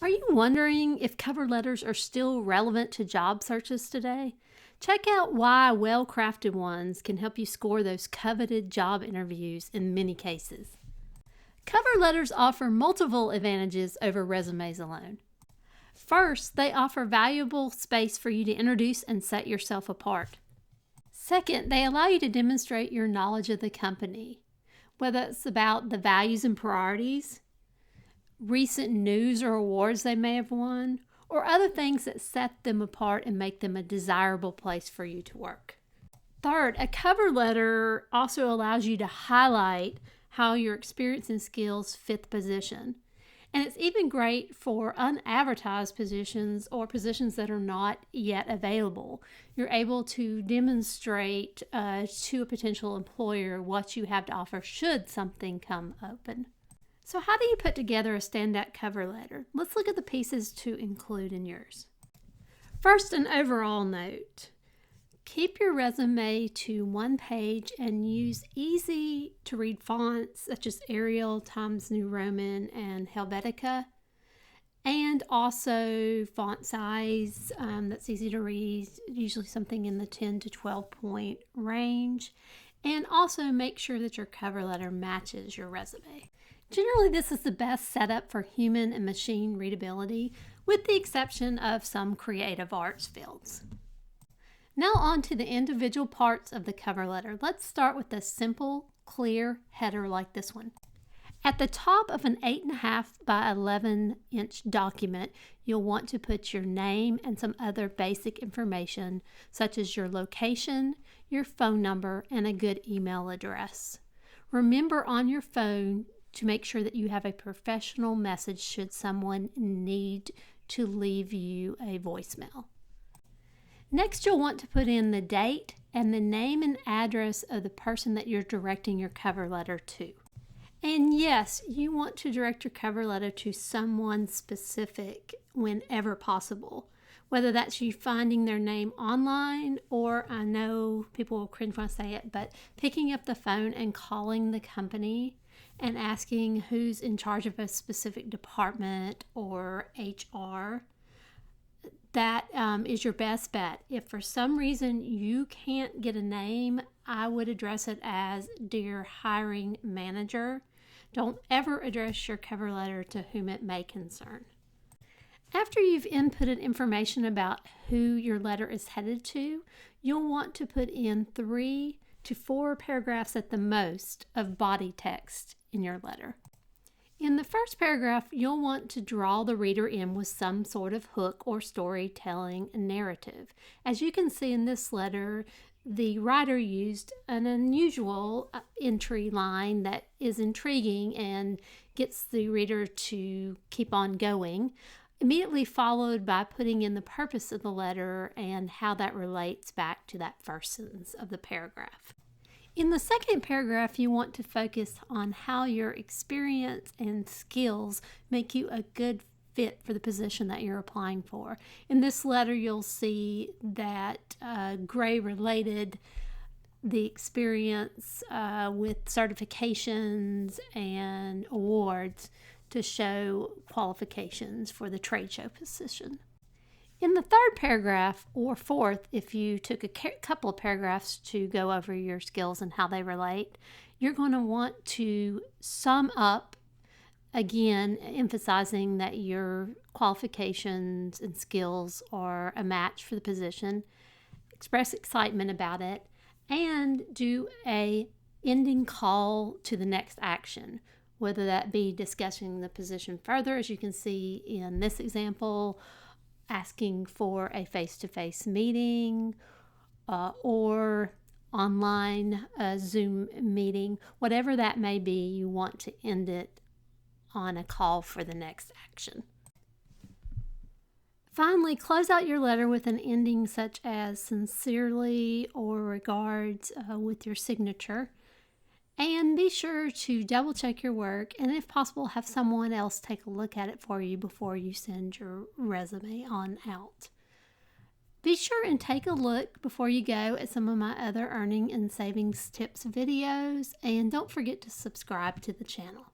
Are you wondering if cover letters are still relevant to job searches today? Check out why well-crafted ones can help you score those coveted job interviews in many cases. Cover letters offer multiple advantages over resumes alone. First, they offer valuable space for you to introduce and set yourself apart. Second, they allow you to demonstrate your knowledge of the company, whether it's about the values and priorities, recent news or awards they may have won, or other things that set them apart and make them a desirable place for you to work. Third, a cover letter also allows you to highlight how your experience and skills fit the position. And it's even great for unadvertised positions or positions that are not yet available. You're able to demonstrate to a potential employer what you have to offer should something come open. So how do you put together a standout cover letter? Let's look at the pieces to include in yours. First, an overall note. Keep your resume to one page and use easy to read fonts such as Arial, Times New Roman, and Helvetica. And also font size that's easy to read, usually something in the 10 to 12 point range. And also make sure that your cover letter matches your resume. Generally, this is the best setup for human and machine readability, with the exception of some creative arts fields. Now on to the individual parts of the cover letter. Let's start with a simple, clear header like this one. At the top of an 8.5 by 11-inch document, you'll want to put your name and some other basic information, such as your location, your phone number, and a good email address. Remember on your phone to make sure that you have a professional message should someone need to leave you a voicemail. Next, you'll want to put in the date and the name and address of the person that you're directing your cover letter to. And yes, you want to direct your cover letter to someone specific whenever possible, whether that's you finding their name online, or I know people will cringe when I say it, but picking up the phone and calling the company and asking who's in charge of a specific department or HR. That is your best bet. If for some reason you can't get a name, I would address it as Dear Hiring Manager. Don't ever address your cover letter to whom it may concern. After you've inputted information about who your letter is headed to, you'll want to put in 3 to 4 paragraphs at the most of body text in your letter. In the first paragraph, you'll want to draw the reader in with some sort of hook or storytelling narrative. As you can see in this letter, the writer used an unusual entry line that is intriguing and gets the reader to keep on going, immediately followed by putting in the purpose of the letter and how that relates back to that first sentence of the paragraph. In the second paragraph, you want to focus on how your experience and skills make you a good fit for the position that you're applying for. In this letter, you'll see that Gray related the experience with certifications and awards to show qualifications for the trade show position. In the third paragraph, or fourth, if you took a couple of paragraphs to go over your skills and how they relate, you're going to want to sum up, again, emphasizing that your qualifications and skills are a match for the position, express excitement about it, and do a ending call to the next action, whether that be discussing the position further, as you can see in this example, asking for a face-to-face meeting or online Zoom meeting, whatever that may be, you want to end it on a call for the next action. Finally, close out your letter with an ending such as sincerely or regards with your signature. And be sure to double check your work and if possible have someone else take a look at it for you before you send your resume on out. Be sure and take a look before you go at some of my other earning and savings tips videos, and don't forget to subscribe to the channel.